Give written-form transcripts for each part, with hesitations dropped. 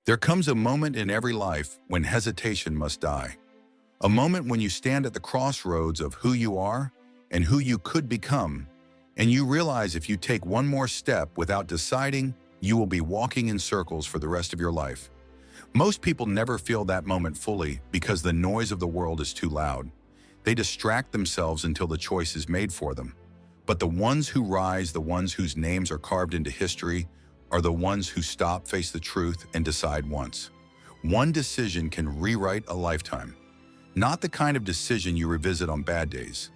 There comes a moment in every life when hesitation must die. A moment when you stand at the crossroads of who you are and who you could become, and you realize if you take one more step without deciding, you will be walking in circles for the rest of your life. Most people never feel that moment fully because the noise of the world is too loud. They distract themselves until the choice is made for them. But the ones who rise, the ones whose names are carved into history, are the ones who stop, face the truth, and decide once. One decision can rewrite a lifetime. Not the kind of decision you revisit on bad days.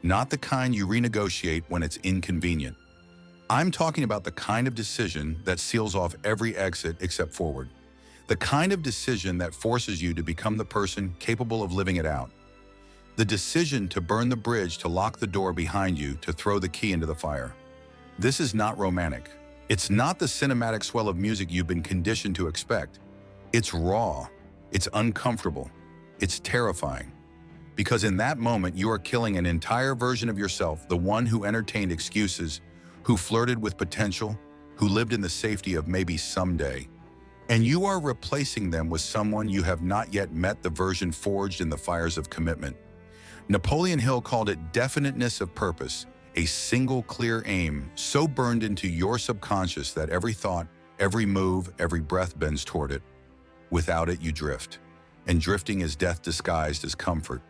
Not the kind you renegotiate when it's inconvenient. I'm talking about the kind of decision that seals off every exit except forward. The kind of decision that forces you to become the person capable of living it out. The decision to burn the bridge, to lock the door behind you, to throw the key into the fire. This is not romantic. It's not the cinematic swell of music you've been conditioned to expect. It's raw. It's uncomfortable. It's terrifying. Because in that moment, you are killing an entire version of yourself, the one who entertained excuses, who flirted with potential, who lived in the safety of maybe someday. And you are replacing them with someone you have not yet met, the version forged in the fires of commitment. Napoleon Hill called it definiteness of purpose, a single clear aim so burned into your subconscious that every thought, every move, every breath bends toward it. Without it, you drift. And drifting is death disguised as comfort.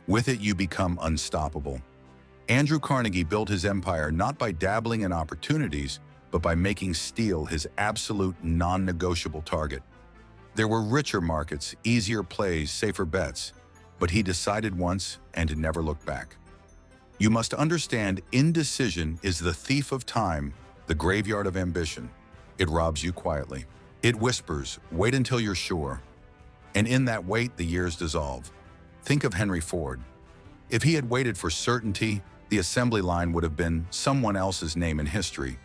With it, you become unstoppable. Andrew Carnegie built his empire not by dabbling in opportunities, but by making steel his absolute non-negotiable target. There were richer markets, easier plays, safer bets, but he decided once and never looked back. You must understand, indecision is the thief of time, the graveyard of ambition. It robs you quietly. It whispers, wait until you're sure. And in that wait, the years dissolve. Think of Henry Ford. If he had waited for certainty, the assembly line would have been someone else's name in history.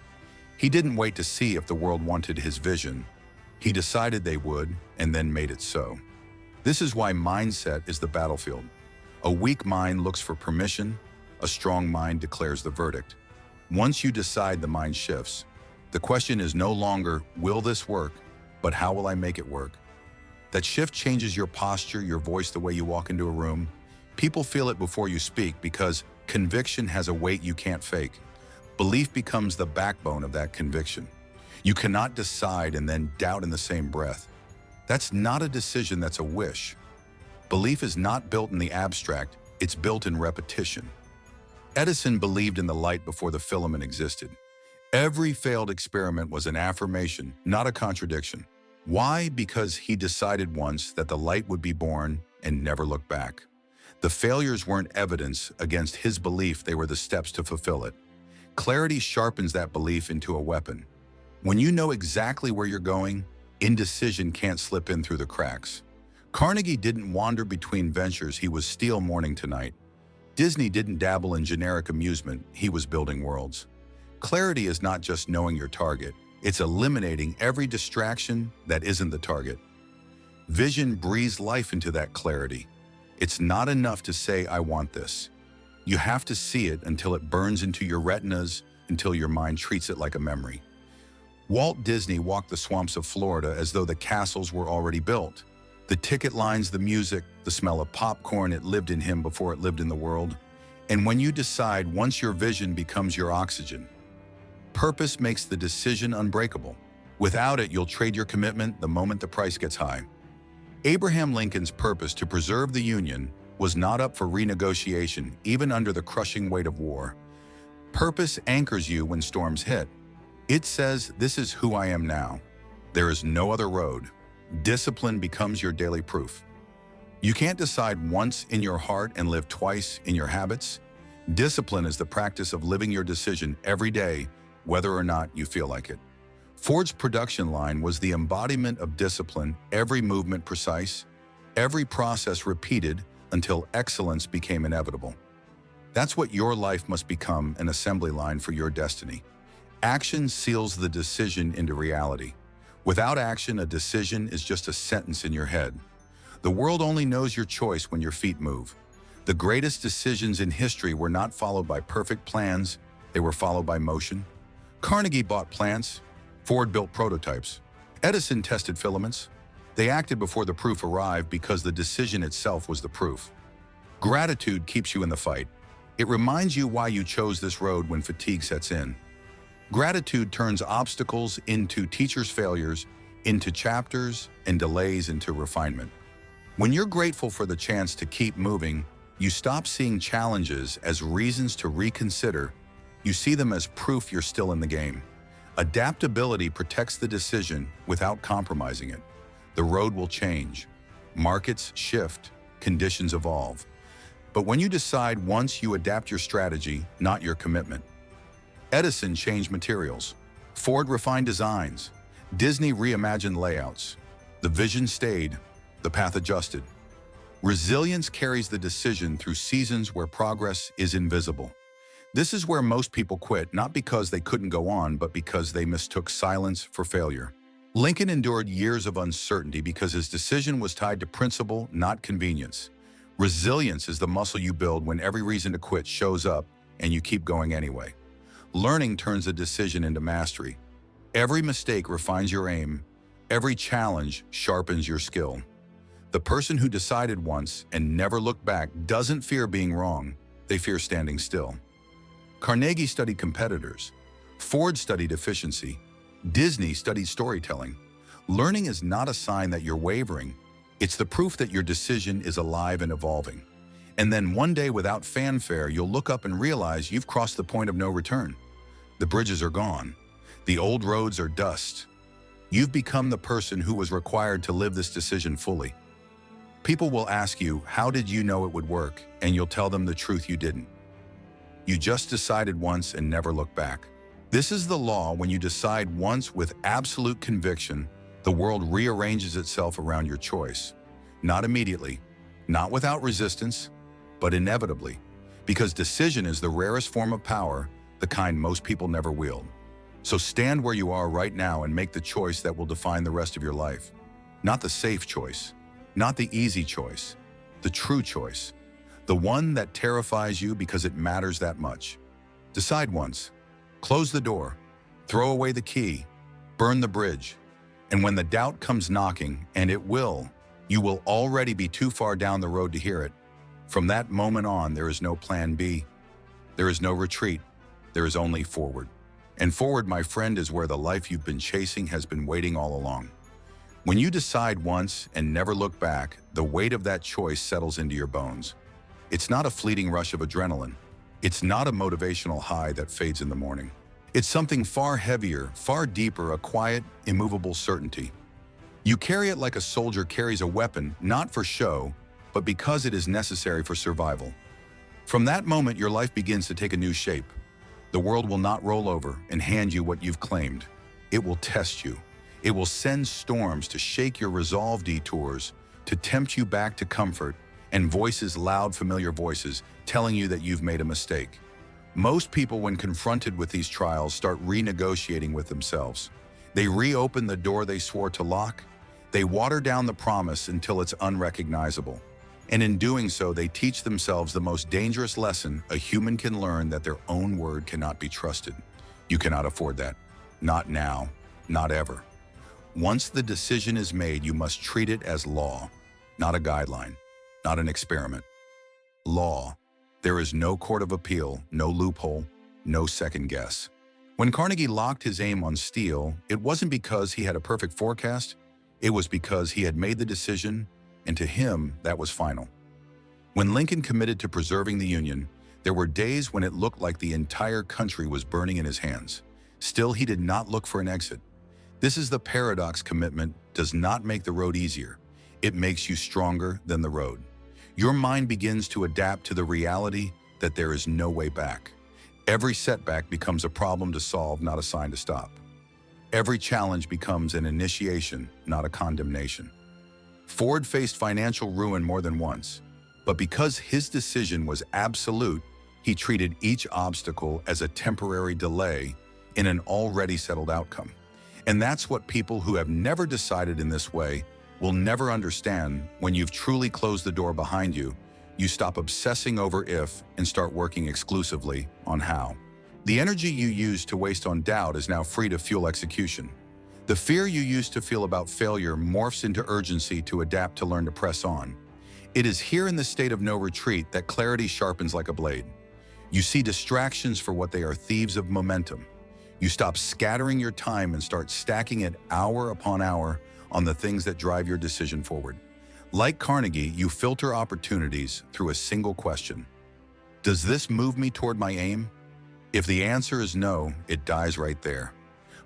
He didn't wait to see if the world wanted his vision. He decided they would, and then made it so. This is why mindset is the battlefield. A weak mind looks for permission. A strong mind declares the verdict. Once you decide, the mind shifts. The question is no longer, will this work, but how will I make it work? That shift changes your posture, your voice, the way you walk into a room. People feel it before you speak because conviction has a weight you can't fake. Belief becomes the backbone of that conviction. You cannot decide and then doubt in the same breath. That's not a decision, that's a wish. Belief is not built in the abstract, it's built in repetition. Edison believed in the light before the filament existed. Every failed experiment was an affirmation, not a contradiction. Why? Because he decided once that the light would be born and never look back. The failures weren't evidence against his belief, they were the steps to fulfill it. Clarity sharpens that belief into a weapon. When you know exactly where you're going, indecision can't slip in through the cracks. Carnegie didn't wander between ventures, he was steel morning to night. Disney didn't dabble in generic amusement, he was building worlds. Clarity is not just knowing your target, it's eliminating every distraction that isn't the target. Vision breathes life into that clarity. It's not enough to say, I want this. You have to see it until it burns into your retinas, until your mind treats it like a memory. Walt Disney walked the swamps of Florida as though the castles were already built. The ticket lines, the music, the smell of popcorn, it lived in him before it lived in the world. And when you decide, once your vision becomes your oxygen, purpose makes the decision unbreakable. Without it, you'll trade your commitment the moment the price gets high. Abraham Lincoln's purpose to preserve the Union was not up for renegotiation, even under the crushing weight of war. Purpose anchors you when storms hit. It says, this is who I am now. There is no other road. Discipline becomes your daily proof. You can't decide once in your heart and live twice in your habits. Discipline is the practice of living your decision every day, whether or not you feel like it. Ford's production line was the embodiment of discipline, every movement precise, every process repeated until excellence became inevitable. That's what your life must become, an assembly line for your destiny. Action seals the decision into reality. Without action, a decision is just a sentence in your head. The world only knows your choice when your feet move. The greatest decisions in history were not followed by perfect plans, they were followed by motion. Carnegie bought plants, Ford built prototypes, Edison tested filaments. They acted before the proof arrived because the decision itself was the proof. Gratitude keeps you in the fight. It reminds you why you chose this road when fatigue sets in. Gratitude turns obstacles into teachers' failures, into chapters, and delays into refinement. When you're grateful for the chance to keep moving, you stop seeing challenges as reasons to reconsider. You see them as proof you're still in the game. Adaptability protects the decision without compromising it. The road will change. Markets shift. Conditions evolve. But when you decide once, you adapt your strategy, not your commitment. Edison changed materials. Ford refined designs. Disney reimagined layouts. The vision stayed. The path adjusted. Resilience carries the decision through seasons where progress is invisible. This is where most people quit, not because they couldn't go on, but because they mistook silence for failure. Lincoln endured years of uncertainty because his decision was tied to principle, not convenience. Resilience is the muscle you build when every reason to quit shows up and you keep going anyway. Learning turns a decision into mastery. Every mistake refines your aim. Every challenge sharpens your skill. The person who decided once and never looked back doesn't fear being wrong. They fear standing still. Carnegie studied competitors. Ford studied efficiency. Disney studied storytelling. Learning is not a sign that you're wavering. It's the proof that your decision is alive and evolving. And then one day, without fanfare, you'll look up and realize you've crossed the point of no return. The bridges are gone. The old roads are dust. You've become the person who was required to live this decision fully. People will ask you, how did you know it would work? And you'll tell them the truth: you didn't. You just decided once and never looked back. This is the law. When you decide once with absolute conviction, the world rearranges itself around your choice. Not immediately, not without resistance, but inevitably. Because decision is the rarest form of power, the kind most people never wield. So stand where you are right now and make the choice that will define the rest of your life. Not the safe choice, not the easy choice, the true choice. The one that terrifies you because it matters that much. Decide once. Close the door. Throw away the key. Burn the bridge. And when the doubt comes knocking, and it will, you will already be too far down the road to hear it. From that moment on, there is no plan B. There is no retreat. There is only forward. And forward, my friend, is where the life you've been chasing has been waiting all along. When you decide once and never look back, the weight of that choice settles into your bones. It's not a fleeting rush of adrenaline. It's not a motivational high that fades in the morning. It's something far heavier, far deeper, a quiet, immovable certainty. You carry it like a soldier carries a weapon, not for show, but because it is necessary for survival. From that moment, your life begins to take a new shape. The world will not roll over and hand you what you've claimed. It will test you. It will send storms to shake your resolve, detours to tempt you back to comfort, and voices, loud, familiar voices, telling you that you've made a mistake. Most people, when confronted with these trials, start renegotiating with themselves. They reopen the door they swore to lock. They water down the promise until it's unrecognizable. And in doing so, they teach themselves the most dangerous lesson a human can learn: that their own word cannot be trusted. You cannot afford that. Not now, not ever. Once the decision is made, you must treat it as law, not a guideline, not an experiment. Law. There is no court of appeal, no loophole, no second guess. When Carnegie locked his aim on steel, it wasn't because he had a perfect forecast. It was because he had made the decision, and to him, that was final. When Lincoln committed to preserving the Union, there were days when it looked like the entire country was burning in his hands. Still, he did not look for an exit. This is the paradox. Commitment does not make the road easier. It makes you stronger than the road. Your mind begins to adapt to the reality that there is no way back. Every setback becomes a problem to solve, not a sign to stop. Every challenge becomes an initiation, not a condemnation. Ford faced financial ruin more than once, but because his decision was absolute, he treated each obstacle as a temporary delay in an already settled outcome. And that's what people who have never decided in this way will never understand. When you've truly closed the door behind you, you stop obsessing over if and start working exclusively on how. The energy you used to waste on doubt is now free to fuel execution. The fear you used to feel about failure morphs into urgency to adapt to learn to press on. It is here in the state of no retreat that clarity sharpens like a blade. You see distractions for what they are, thieves of momentum. You stop scattering your time and start stacking it hour upon hour on the things that drive your decision forward. Like Carnegie, you filter opportunities through a single question. Does this move me toward my aim? If the answer is no, it dies right there.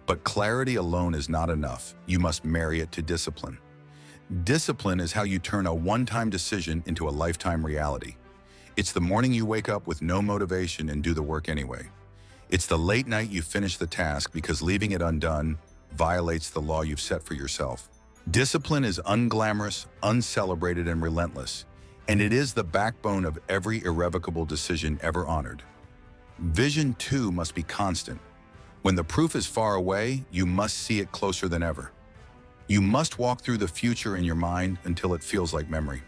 But clarity alone is not enough. You must marry it to discipline. Discipline is how you turn a one-time decision into a lifetime reality. It's the morning you wake up with no motivation and do the work anyway. It's the late night you finish the task because leaving it undone violates the law you've set for yourself. Discipline is unglamorous, uncelebrated, and relentless, and it is the backbone of every irrevocable decision ever honored. Vision, too, must be constant. When the proof is far away, you must see it closer than ever. You must walk through the future in your mind until it feels like memory.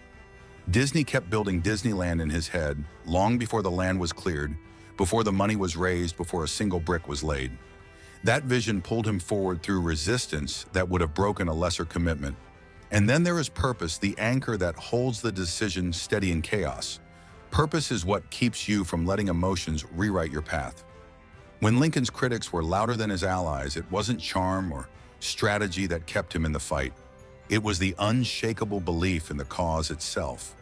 Disney kept building Disneyland in his head long before the land was cleared, before the money was raised, before a single brick was laid. That vision pulled him forward through resistance that would have broken a lesser commitment. And then there is purpose, the anchor that holds the decision steady in chaos. Purpose is what keeps you from letting emotions rewrite your path. When Lincoln's critics were louder than his allies, it wasn't charm or strategy that kept him in the fight. It was the unshakable belief in the cause itself.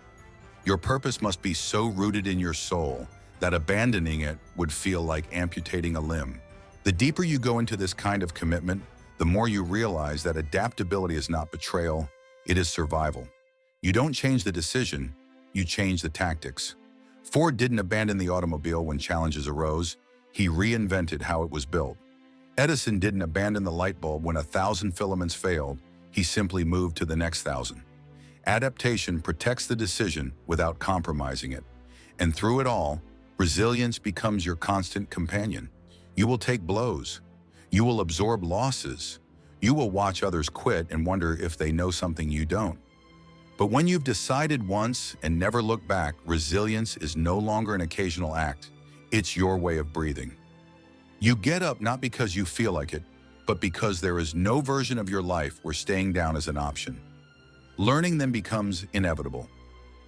Your purpose must be so rooted in your soul that abandoning it would feel like amputating a limb. The deeper you go into this kind of commitment, the more you realize that adaptability is not betrayal, it is survival. You don't change the decision, you change the tactics. Ford didn't abandon the automobile when challenges arose, he reinvented how it was built. Edison didn't abandon the light bulb when 1,000 filaments failed, he simply moved to the next 1,000. Adaptation protects the decision without compromising it. And through it all, resilience becomes your constant companion. You will take blows. You will absorb losses. You will watch others quit and wonder if they know something you don't. But when you've decided once and never look back, resilience is no longer an occasional act. It's your way of breathing. You get up not because you feel like it, but because there is no version of your life where staying down is an option. Learning then becomes inevitable.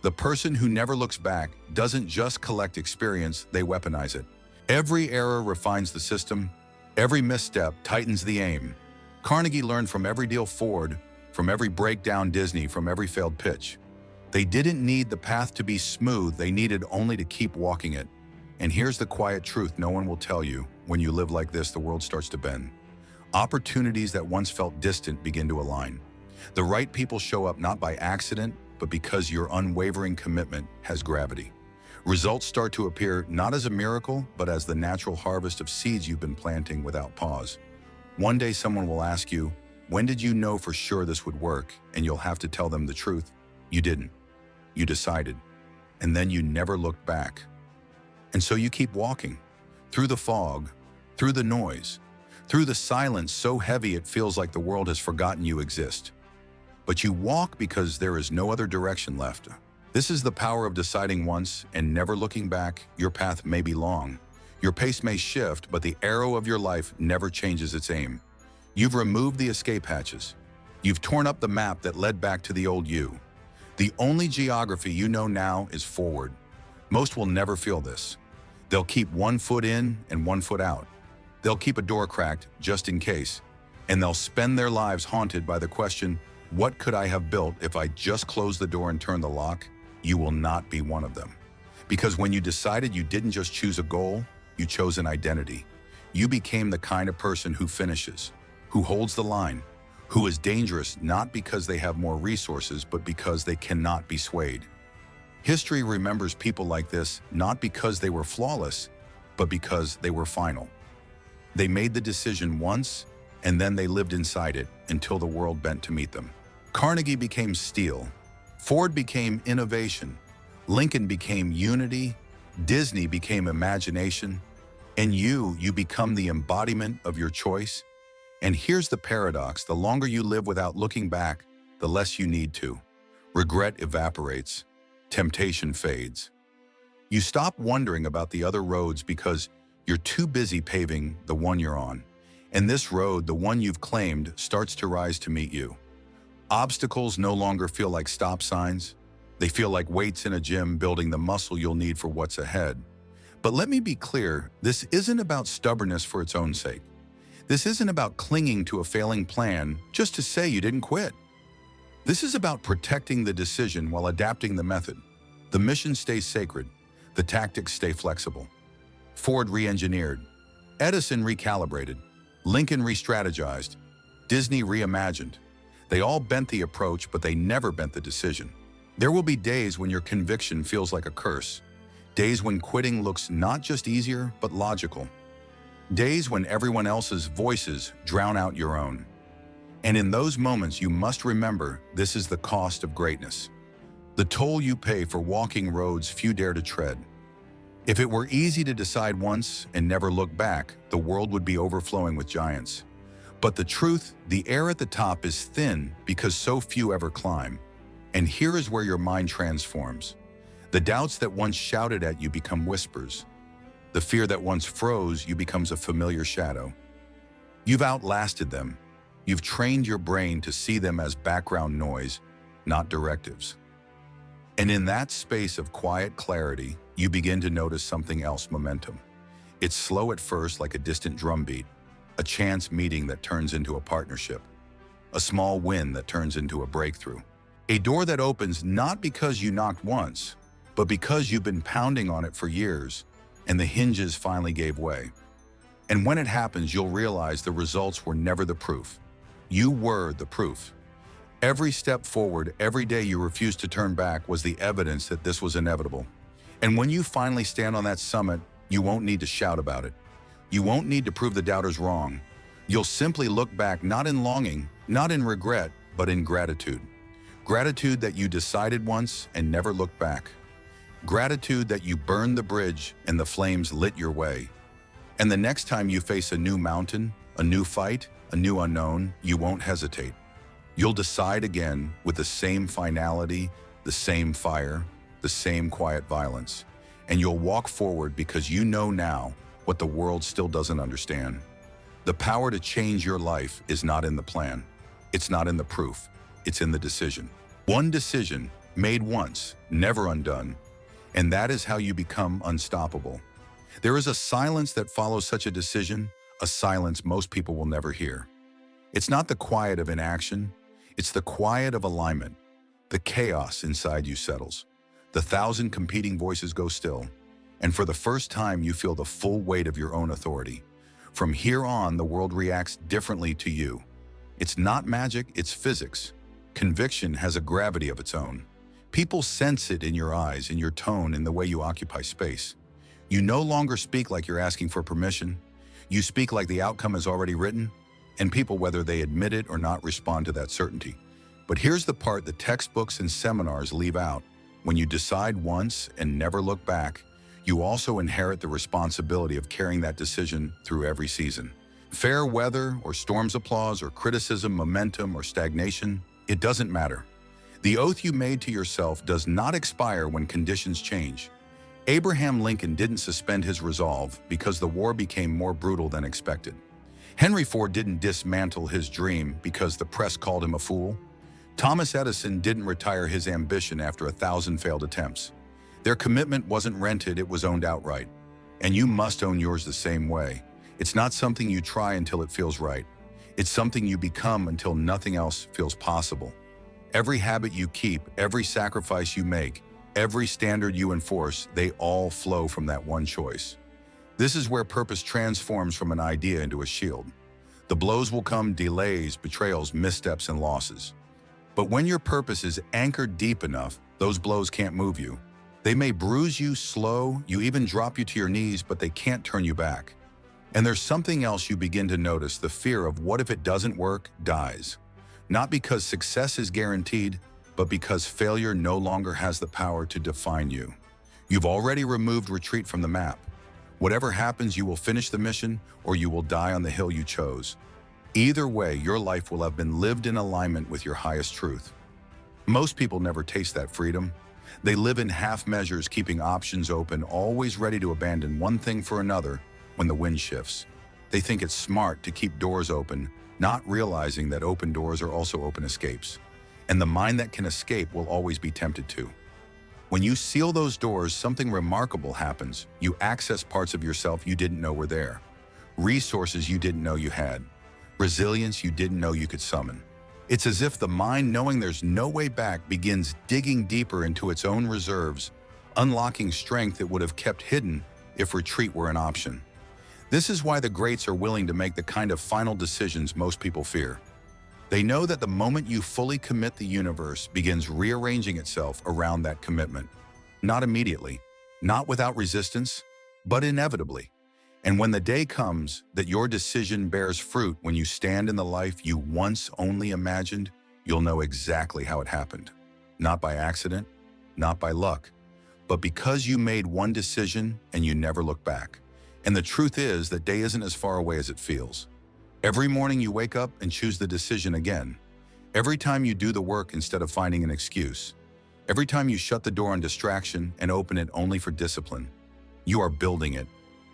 The person who never looks back doesn't just collect experience, they weaponize it. Every error refines the system. Every misstep tightens the aim. Carnegie learned from every deal Ford, from every breakdown Disney, from every failed pitch. They didn't need the path to be smooth, they needed only to keep walking it. And here's the quiet truth no one will tell you. When you live like this, the world starts to bend. Opportunities that once felt distant begin to align. The right people show up not by accident, but because your unwavering commitment has gravity. Results start to appear not as a miracle, but as the natural harvest of seeds you've been planting without pause. One day someone will ask you, when did you know for sure this would work? And you'll have to tell them the truth. You didn't. You decided. And then you never looked back. And so you keep walking, through the fog, through the noise, through the silence so heavy it feels like the world has forgotten you exist. But you walk because there is no other direction left. This is the power of deciding once and never looking back. Your path may be long, your pace may shift, but the arrow of your life never changes its aim. You've removed the escape hatches. You've torn up the map that led back to the old you. The only geography you know now is forward. Most will never feel this. They'll keep one foot in and one foot out. They'll keep a door cracked just in case. And they'll spend their lives haunted by the question, what could I have built if I just closed the door and turned the lock? You will not be one of them. Because when you decided, you didn't just choose a goal, you chose an identity. You became the kind of person who finishes, who holds the line, who is dangerous not because they have more resources, but because they cannot be swayed. History remembers people like this not because they were flawless, but because they were final. They made the decision once, and then they lived inside it until the world bent to meet them. Carnegie became steel. Ford became innovation, Lincoln became unity, Disney became imagination, and you become the embodiment of your choice. And here's the paradox, the longer you live without looking back, the less you need to. Regret evaporates, temptation fades. You stop wondering about the other roads because you're too busy paving the one you're on. And this road, the one you've claimed, starts to rise to meet you. Obstacles no longer feel like stop signs. They feel like weights in a gym building the muscle you'll need for what's ahead. But let me be clear, this isn't about stubbornness for its own sake. This isn't about clinging to a failing plan just to say you didn't quit. This is about protecting the decision while adapting the method. The mission stays sacred. The tactics stay flexible. Ford re-engineered. Edison recalibrated. Lincoln re-strategized. Disney reimagined. They all bent the approach, but they never bent the decision. There will be days when your conviction feels like a curse. Days when quitting looks not just easier, but logical. Days when everyone else's voices drown out your own. And in those moments, you must remember this is the cost of greatness. The toll you pay for walking roads few dare to tread. If it were easy to decide once and never look back, the world would be overflowing with giants. But the truth, the air at the top is thin because so few ever climb. And here is where your mind transforms. The doubts that once shouted at you become whispers. The fear that once froze you becomes a familiar shadow. You've outlasted them. You've trained your brain to see them as background noise, not directives. And in that space of quiet clarity, you begin to notice something else: momentum. It's slow at first, like a distant drumbeat, a chance meeting that turns into a partnership, a small win that turns into a breakthrough. A door that opens not because you knocked once, but because you've been pounding on it for years, and the hinges finally gave way. And when it happens, you'll realize the results were never the proof. You were the proof. Every step forward, every day you refused to turn back was the evidence that this was inevitable. And when you finally stand on that summit, you won't need to shout about it. You won't need to prove the doubters wrong. You'll simply look back, not in longing, not in regret, but in gratitude. Gratitude that you decided once and never looked back. Gratitude that you burned the bridge and the flames lit your way. And the next time you face a new mountain, a new fight, a new unknown, you won't hesitate. You'll decide again with the same finality, the same fire, the same quiet violence. And you'll walk forward because you know now what the world still doesn't understand. The power to change your life is not in the plan. It's not in the proof. It's in the decision. One decision made once, never undone. And that is how you become unstoppable. There is a silence that follows such a decision, a silence most people will never hear. It's not the quiet of inaction. It's the quiet of alignment. The chaos inside you settles. The thousand competing voices go still. And for the first time, you feel the full weight of your own authority. From here on, the world reacts differently to you. It's not magic, it's physics. Conviction has a gravity of its own. People sense it in your eyes, in your tone, in the way you occupy space. You no longer speak like you're asking for permission. You speak like the outcome is already written, and people, whether they admit it or not, respond to that certainty. But here's the part the textbooks and seminars leave out. When you decide once and never look back, you also inherit the responsibility of carrying that decision through every season. Fair weather or storm's applause or criticism, momentum or stagnation, it doesn't matter. The oath you made to yourself does not expire when conditions change. Abraham Lincoln didn't suspend his resolve because the war became more brutal than expected. Henry Ford didn't dismantle his dream because the press called him a fool. Thomas Edison didn't retire his ambition after 1,000 failed attempts. Their commitment wasn't rented, it was owned outright. And you must own yours the same way. It's not something you try until it feels right. It's something you become until nothing else feels possible. Every habit you keep, every sacrifice you make, every standard you enforce, they all flow from that one choice. This is where purpose transforms from an idea into a shield. The blows will come: delays, betrayals, missteps, and losses. But when your purpose is anchored deep enough, those blows can't move you. They may bruise you, slow you, even drop you to your knees, but they can't turn you back. And there's something else you begin to notice: the fear of what if it doesn't work dies. Not because success is guaranteed, but because failure no longer has the power to define you. You've already removed retreat from the map. Whatever happens, you will finish the mission or you will die on the hill you chose. Either way, your life will have been lived in alignment with your highest truth. Most people never taste that freedom. They live in half measures, keeping options open, always ready to abandon one thing for another when the wind shifts. They think it's smart to keep doors open, not realizing that open doors are also open escapes. And the mind that can escape will always be tempted to. When you seal those doors, something remarkable happens. You access parts of yourself you didn't know were there, resources you didn't know you had, resilience you didn't know you could summon. It's as if the mind, knowing there's no way back, begins digging deeper into its own reserves, unlocking strength it would have kept hidden if retreat were an option. This is why the greats are willing to make the kind of final decisions most people fear. They know that the moment you fully commit, the universe begins rearranging itself around that commitment. Not immediately, not without resistance, but inevitably. And when the day comes that your decision bears fruit, when you stand in the life you once only imagined, you'll know exactly how it happened. Not by accident, not by luck, but because you made one decision and you never look back. And the truth is that day isn't as far away as it feels. Every morning you wake up and choose the decision again. Every time you do the work instead of finding an excuse. Every time you shut the door on distraction and open it only for discipline. You are building it.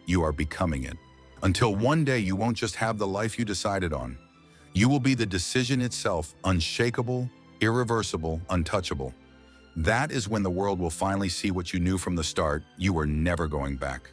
You are becoming it. Until one day you won't just have the life you decided on. You will be the decision itself, unshakable, irreversible, untouchable. That is when the world will finally see what you knew from the start. You were never going back.